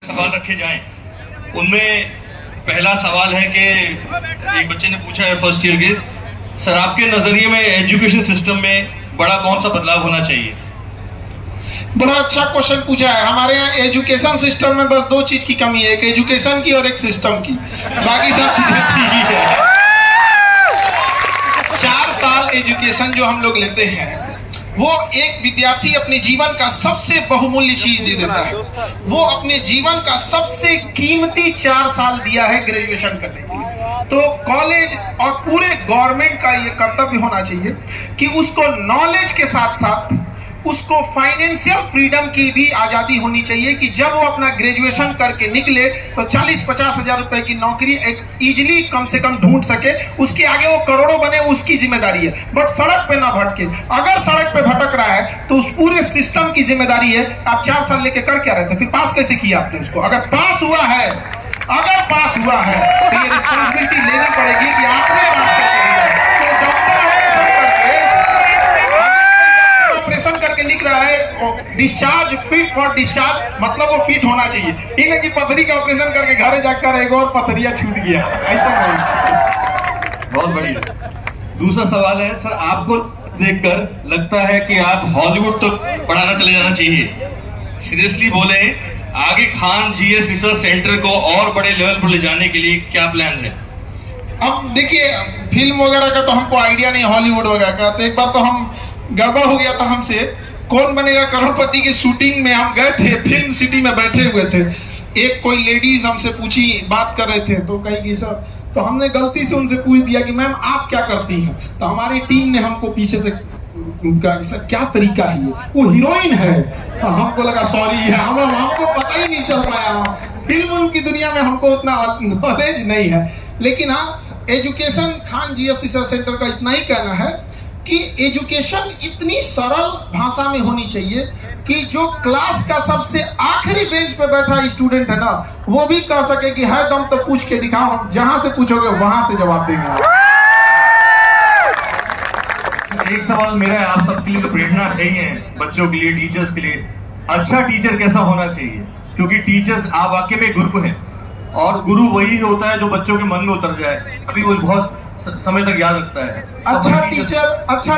सवाल रखे जाएं। उनमें पहला सवाल है कि एक बच्चे ने पूछा है फर्स्ट ईयर के, सर आपके नजरिए में एजुकेशन सिस्टम में बड़ा कौन सा बदलाव होना चाहिए? बड़ा अच्छा क्वेश्चन पूछा है। हमारे यहाँ एजुकेशन सिस्टम में बस दो चीज की कमी है, एक एजुकेशन की और एक सिस्टम की, बाकी सब चीजें ठीक ही है। 4 साल एजुकेशन जो हम लोग लेते हैं वो एक विद्यार्थी अपने जीवन का सबसे बहुमूल्य चीज दे देता है। वो अपने जीवन का सबसे कीमती 4 साल दिया है ग्रेजुएशन करने के लिए। तो कॉलेज और पूरे गवर्नमेंट का ये कर्तव्य होना चाहिए कि उसको नॉलेज के साथ साथ उसको फाइनेंशियल फ्रीडम की भी आजादी होनी चाहिए कि जब वो अपना ग्रेजुएशन करके निकले तो 40-50 हजार रुपए की नौकरी एक इजीली कम से कम ढूंढ सके। उसके आगे वो करोड़ों बने, उसकी जिम्मेदारी है, बट सड़क पे ना भटके। अगर सड़क पे भटक रहा है तो उस पूरे सिस्टम की जिम्मेदारी है। आप 4 साल लेके कर क्या रहे थे, फिर पास कैसे किया आपने उसको? अगर पास हुआ है तो ये रिस्पॉन्सिबिलिटी लेनी पड़ेगी कि आपने पास करके दिया। तो डॉक्टर ऑपरेशन करके लिख रहा है डिस्चार्ज, फिट फॉर डिस्चार्ज, मतलब वो फिट होना चाहिए। इन की पथरी का ऑपरेशन करके घर जाकर एक और पथरिया छूट गया, ऐसा नहीं। बहुत बढ़िया। दूसरा सवाल है, सर आपको देखकर लगता है कि आप हॉलीवुड तो पढ़ाना चले जाना चाहिए। सीरियसली बोले, आगे खान जीएस रिसर्च सेंटर को और बड़े लेवल पर ले जाने के लिए क्या प्लान्स हैं? अब देखिए, फिल्म वगैरह का तो हमको आइडिया नहीं, हॉलीवुड वगैरह का। तो एक बार तो हम गड़बड़ हो गया था हमसे, कौन बनेगा करोड़पति की शूटिंग में हम गए थे, फिल्म सिटी में बैठे हुए थे। एक कोई लेडीज हमसे पूछी, बात कर रहे थे तो कही कि सर, तो हमने गलती से उनसे पूछ दिया कि मैम आप क्या करती हैं? तो हमारी टीम ने हमको पीछे से सर क्या तरीका है, ये वो हीरोइन है। तो हमको लगा सॉरी, हमको पता ही नहीं चल पाया। फिल्म की दुनिया में हमको उतना नॉलेज नहीं है। लेकिन हाँ, education Khan GS research centre का इतना ही कहना है कि एजुकेशन इतनी सरल भाषा में होनी चाहिए कि जो क्लास का सबसे आखिरी बेंच पे बैठा स्टूडेंट है ना, वो भी कह सके कि है दम तो पूछ के दिखाओ, हम जहां से पूछोगे वहां से जवाब देंगे। एक सवाल मेरा है, आप सबके लिए तो प्रेरणा है ही है, बच्चों के लिए, टीचर्स के लिए। अच्छा टीचर कैसा होना चाहिए? क्योंकि टीचर्स आप वाकई में गुरु हैं, और गुरु वही होता है जो बच्चों के मन में उतर जाए, अभी वो बहुत समय तक याद रखता है। अच्छा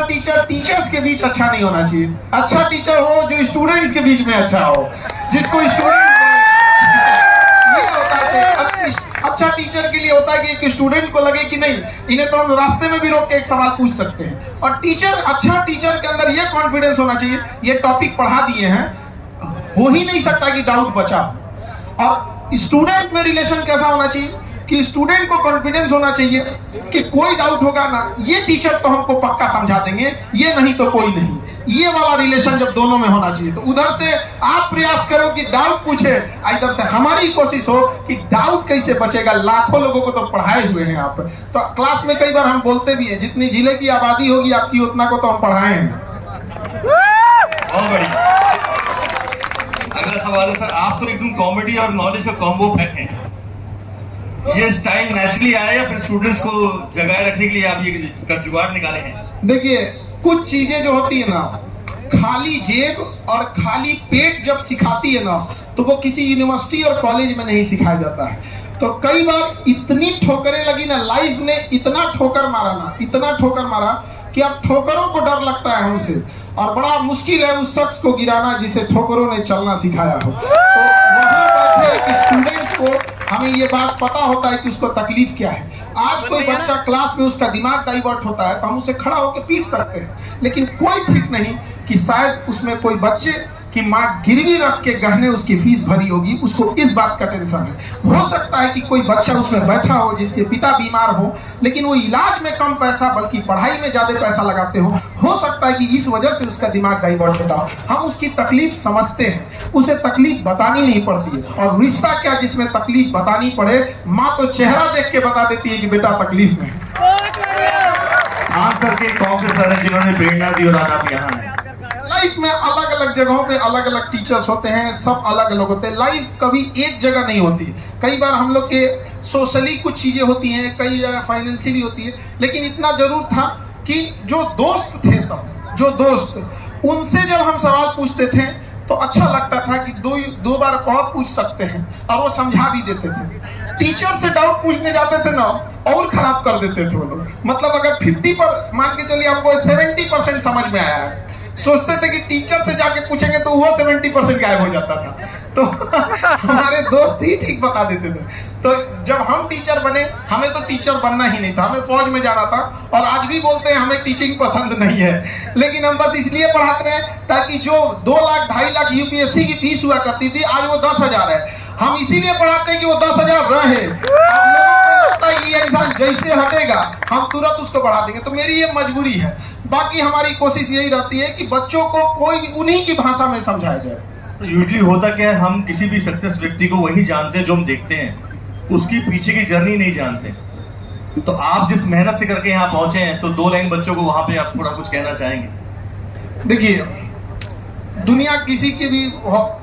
टीचर टीचर्स के बीच अच्छा नहीं होना चाहिए। अच्छा टीचर हो जो स्टूडेंट्स के बीच में अच्छा हो, जिसको स्टूडेंट अच्छा टीचर के लिए होता है कि एक स्टूडेंट को लगे कि नहीं, इन्हें तो हम रास्ते में भी रोक के एक सवाल पूछ सकते हैं। और अच्छा टीचर के अंदर ये कॉन्फिडेंस होना चाहिए, ये टॉपिक पढ़ा दिए हैं, हो ही नहीं सकता कि डाउट बचा। और स्टूडेंट में रिलेशन कैसा होना चाहिए कि स्टूडेंट को कॉन्फिडेंस होना चाहिए कि कोई डाउट होगा ना, ये टीचर तो हमको पक्का समझा देंगे, ये नहीं तो कोई नहीं। ये वाला रिलेशन जब दोनों में होना चाहिए, तो उधर से आप प्रयास करो कि डाउट पूछे, इधर से हमारी कोशिश हो कि डाउट कैसे बचेगा। लाखों लोगों को तो पढ़ाए हुए हैं आप, तो क्लास में कई बार हम बोलते भी हैं, जितनी जिले की आबादी होगी आपकी उतना को तो हम पढ़ाए हैं। बहुत बढ़िया। अगला सवाल है, सर आप तो एकदम कॉमेडी और नॉलेज का कॉम्बो पैक है। ये स्टाइल नेचुरली आया या फिर स्टूडेंट्स को जगाए रखने के लिए आप ये जुगाड़ निकाले हैं? देखिए, कुछ चीजें जो होती है ना, खाली जेब और खाली पेट जब सिखाती है ना, तो वो किसी यूनिवर्सिटी और कॉलेज में नहीं सिखाया जाता है। तो कई बार इतनी ठोकरें लगी ना, लाइफ ने इतना ठोकर मारा कि अब ठोकरों को डर लगता है हमसे, और बड़ा मुश्किल है उस शख्स को गिराना जिसे ठोकरों ने चलना सिखाया हो। तो वहां बैठे स्टूडेंट्स को हमें ये बात पता होता है कि उसको तकलीफ क्या है। आज कोई बच्चा क्लास में उसका दिमाग डाइवर्ट होता है तो हम उसे खड़ा होकर पीट सकते हैं, लेकिन कोई ठीक नहीं कि शायद उसमें कोई बच्चे की माँ गिरवी रख के गहने उसकी फीस भरी होगी, उसको इस बात का टेंशन है। हो सकता है कि कोई बच्चा उसमें बैठा हो जिसके पिता बीमार हो, लेकिन वो इलाज में कम पैसा बल्कि पढ़ाई में ज्यादा पैसा लगाते हो सकता है कि इस वजह से उसका दिमाग डाइवर्ट होता हो। हम उसकी तकलीफ समझते हैं, उसे तकलीफ बतानी नहीं पड़ती है। और रिश्ता क्या जिसमें तकलीफ बतानी पड़े, माँ तो चेहरा देख के बता देती है कि बेटा तकलीफ में। सर के कौन से सर हैं जिन्होंने प्रेरणा दी और आज आप यहाँ हैं? लाइफ में अलग अलग जगहों पे अलग अलग टीचर्स होते हैं, सब अलग अलग होते हैं। लाइफ कभी एक जगह नहीं होती। कई बार हम लोग के सोशली कुछ चीजें होती हैं, कई जगह फाइनेंशियली होती है, लेकिन इतना जरूर था कि जो दोस्त थे, सब जो दोस्त, उनसे जब हम सवाल पूछते थे तो अच्छा लगता था कि दो बार और पूछ सकते हैं, और वो समझा भी देते थे। टीचर से डाउट पूछने जाते थे ना, और खराब कर देते थे वो लोग। मतलब अगर 50 पर मान के चलिए आपको 70% समझ में आया है, सोचते थे कि टीचर से जाके पूछेंगे तो वो 70% गायब हो जाता था। तो हमारे दोस्त ही ठीक बता देते थे। तो जब हम टीचर बने, हमें तो टीचर बनना ही नहीं था, हमें फौज में जाना था। और आज भी बोलते हैं हमें टीचिंग पसंद नहीं है, लेकिन हम बस इसलिए पढ़ाते हैं ताकि जो 2 लाख 2.5 लाख यूपीएससी की फीस हुआ करती थी, आज वो 10,000 है। हम इसीलिए पढ़ाते हैं कि वो 10,000 रहे। अब लोगों को लगता है कि ये इंसान जैसे हटेगा हम तुरंत उसको बढ़ा देंगे, तो मेरी ये मजबूरी है। बाकी हमारी कोशिश यही रहती है कि बच्चों को कोई उन्हीं की भाषा में समझाया जाए। तो यूजली होता क्या है, हम किसी भी सक्सेस व्यक्ति को वही जानते हैं जो हम देखते हैं, उसकी पीछे की जर्नी नहीं जानते। तो आप जिस मेहनत से करके यहाँ पहुंचे हैं, तो 2 लाइन बच्चों को वहां पे आप थोड़ा कुछ कहना चाहेंगे? देखिए, दुनिया किसी की भी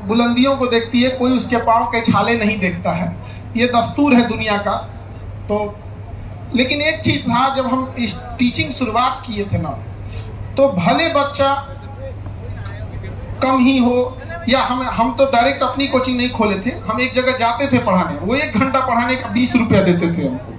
बुलंदियों को देखती है, कोई उसके पांव के छाले नहीं देखता है, ये दस्तूर है दुनिया का। तो लेकिन एक चीज था, जब हम इस टीचिंग शुरुआत किए थे ना, तो भले बच्चा कम ही हो, या हम तो डायरेक्ट अपनी कोचिंग नहीं खोले थे, हम एक जगह जाते थे पढ़ाने। वो 1 घंटा पढ़ाने का 20 रुपया देते थे हमको।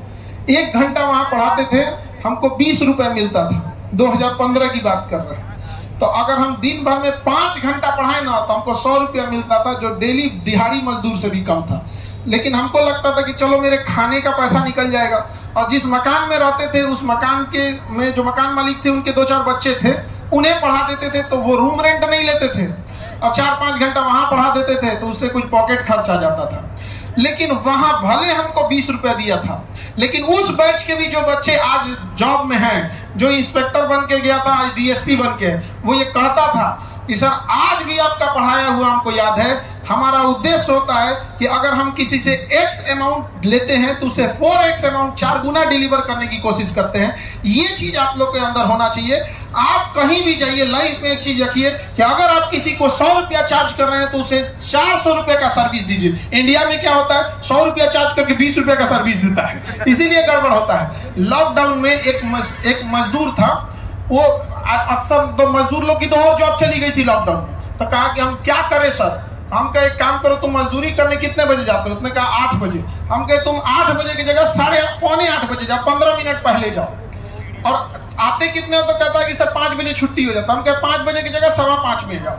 1 घंटा वहां पढ़ाते थे, हमको 20 रुपया मिलता था। 2015 की बात कर रहे हैं। तो अगर हम दिन भर में 5 घंटा पढ़ाए ना, तो हमको 100 रुपया मिलता था, जो डेली दिहाड़ी मजदूर से भी कम था। लेकिन हमको लगता था कि चलो मेरे खाने का पैसा निकल जाएगा। और जिस मकान में रहते थे, उस मकान के में जो मकान मालिक थे, उनके 2-4 बच्चे थे, उन्हें पढ़ा देते थे, तो वो रूम रेंट नहीं लेते थे, और 4-5 घंटा वहां पढ़ा देते थे, तो उससे कुछ पॉकेट खर्च आ जाता था। लेकिन वहां भले हमको 20 रुपया दिया था, लेकिन उस बैच के भी जो बच्चे आज जॉब में हैं, जो इंस्पेक्टर बन के गया था आज डीएसपी बन के, वो ये कहता था कि सर आज भी आपका पढ़ाया हुआ हमको याद है। हमारा उद्देश्य होता है कि अगर हम किसी से x अमाउंट लेते हैं तो उसे 4x अमाउंट 4 गुना डिलीवर करने की कोशिश करते हैं। ये चीज आप लोग के अंदर होना चाहिए। आप कहीं भी जाइए, लाइफ में एक चीज रखिए कि अगर आप किसी को 100 रुपया चार्ज कर रहे हैं तो उसे 400 रुपए का सर्विस दीजिए। इंडिया में क्या होता है, 100 रुपया चार्ज करके 20 रुपए का सर्विस देता है, इसीलिए गड़बड़ होता है। लॉकडाउन में एक मजदूर था, वो अक्सर तो मजदूर लोग की तो और जॉब चली गई थी लॉकडाउन में। तो कहा कि हम क्या करें सर, हम कहे एक काम करो, तुम मजदूरी करने कितने बजे जाते हो? उसने कहा 8 बजे। हम कहे तुम 8 बजे की जगह 7:45 बजे जाओ, 15 मिनट पहले जाओ। और आते कितने हो? तो कहता है कि सर 5 बजे छुट्टी हो जाता है। हम कहे 5 बजे की जगह 5:15 में जाओ,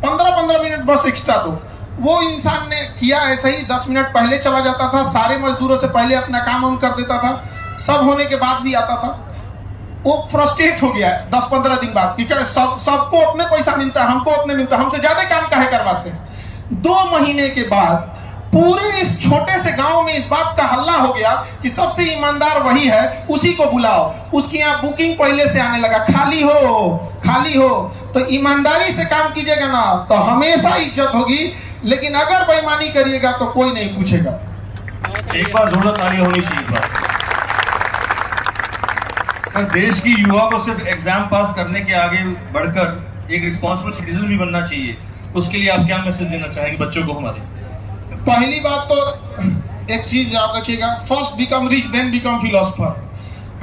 15-15 मिनट बस एक्स्ट्रा दो। वो इंसान ने किया ऐसा ही, 10 मिनट पहले चला जाता था, सारे मजदूरों से पहले अपना काम हम कर देता था, सब होने के बाद भी आता था। वो फ्रस्ट्रेट हो गया है 10-15 दिन बाद, क्योंकि सबको अपने पैसा मिलता है, हमको अपने मिलता है, हमसे ज्यादा काम काहे करवाते हैं। 2 महीने के बाद पूरे इस छोटे से गांव में इस बात का हल्ला हो गया कि सबसे ईमानदार वही है, उसी को बुलाओ। उसकी यहाँ बुकिंग पहले से आने लगा, खाली हो। तो ईमानदारी से काम कीजिएगा ना तो हमेशा इज्जत होगी, लेकिन अगर बेईमानी करिएगा तो कोई नहीं पूछेगा। एक बार जोरदार ताली होनी चाहिए। सर, देश की युवा को सिर्फ एग्जाम पास करने के आगे बढ़कर एक रिस्पॉन्सिबल सिटीजन भी बनना चाहिए। उसके लिए आप क्या मैसेज देना चाहेंगे बच्चों को हमारे? पहली बात तो एक चीज याद रखिएगा, first become rich then become philosopher.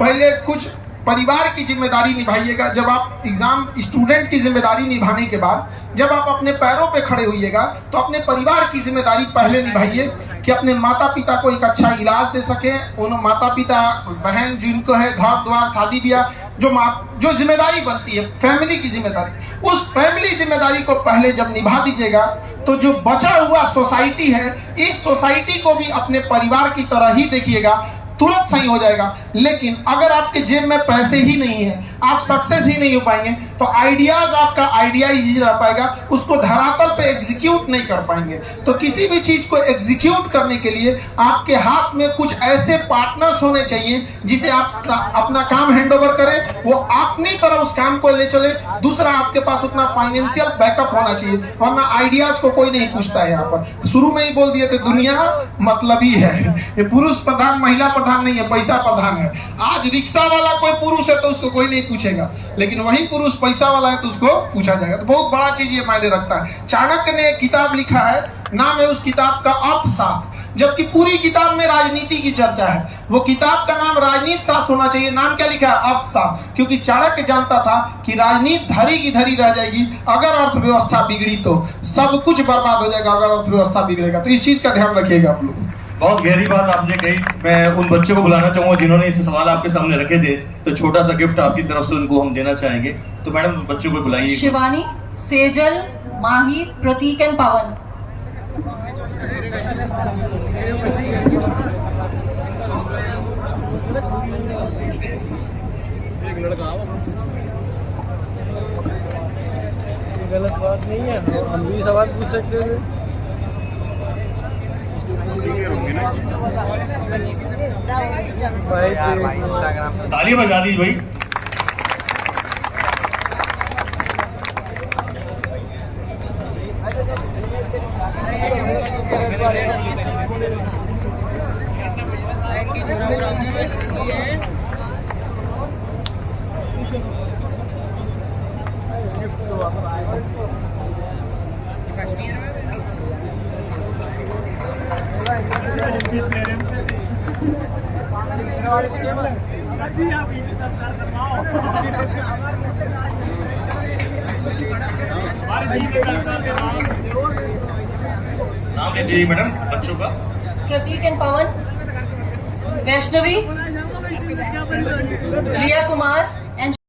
पहले कुछ परिवार की जिम्मेदारी निभाइएगा। जब आप एग्जाम स्टूडेंट की जिम्मेदारी निभाने के बाद जब आप अपने पैरों पे खड़े होइएगा तो अपने परिवार की जिम्मेदारी पहले निभाइए कि अपने माता पिता को एक अच्छा इलाज दे सके। उन माता पिता बहन जिनको है घर द्वार शादी ब्याह जो जिम्मेदारी बनती है फैमिली की जिम्मेदारी, उस फैमिली जिम्मेदारी को पहले जब निभा दीजिएगा तो जो बचा हुआ सोसाइटी है, इस सोसाइटी को भी अपने परिवार की तरह ही देखिएगा, तुरंत सही हो जाएगा। लेकिन अगर आपके जेब में पैसे ही नहीं है, आप सक्सेस ही नहीं हो पाएंगे, तो आइडियाज आपका आइडिया ही रह पाएगा, उसको धरातल पे एग्जीक्यूट नहीं कर पाएंगे। तो किसी भी चीज को एग्जीक्यूट करने के लिए आपके हाथ में कुछ ऐसे पार्टनर्स होने चाहिए जिसे आप अपना काम हैंडओवर करें, वो अपनी तरह उस काम को ले चले। दूसरा, आपके पास उतना फाइनेंशियल बैकअप होना चाहिए, वरना आइडियाज को कोई नहीं पूछता है। यहाँ पर शुरू में ही बोल दिए थे, दुनिया मतलबी है, ये पुरुष प्रधान महिला प्रधान नहीं है, पैसा प्रधान है। आज रिक्शा वाला कोई पुरुष है तो उसको कोई नहीं पूछेगा, लेकिन वही पुरुष पैसा वाला है तो उसको पूछा जाएगा। तो बहुत बड़ा चीज ये मायने रखता है। चाणक्य ने एक किताब लिखा है, नाम है उस किताब का अर्थशास्त्र। जबकि पूरी किताब में राजनीति की चर्चा है। वो किताब का नाम राजनीति शास्त्र होना चाहिए, नाम क्या लिखा है? अर्थशास्त्र। क्योंकि चाणक्य जानता था कि राजनीति धरी की धरी रह जाएगी, अगर अर्थव्यवस्था बिगड़ी तो सब कुछ बर्बाद हो जाएगा, अगर अर्थव्यवस्था बिगड़ेगा। तो इस चीज का ध्यान रखिएगा आप लोग। बहुत गहरी बात आपने कही। मैं उन बच्चों को बुलाना चाहूंगा जिन्होंने इसे सवाल आपके सामने रखे थे, तो छोटा सा गिफ्ट आपकी तरफ से उनको हम देना चाहेंगे। तो मैडम बच्चों को बुलाइए। शिवानी, सेजल, माही, प्रतीक एंड पवन। गलत बात नहीं है, हम भी सवाल पूछ सकते थे। ताली बजा दी भाई। नाम लीजिए मैडम बच्चों का। Prateek and Pavan, Vaishnavi, Riya Kumar and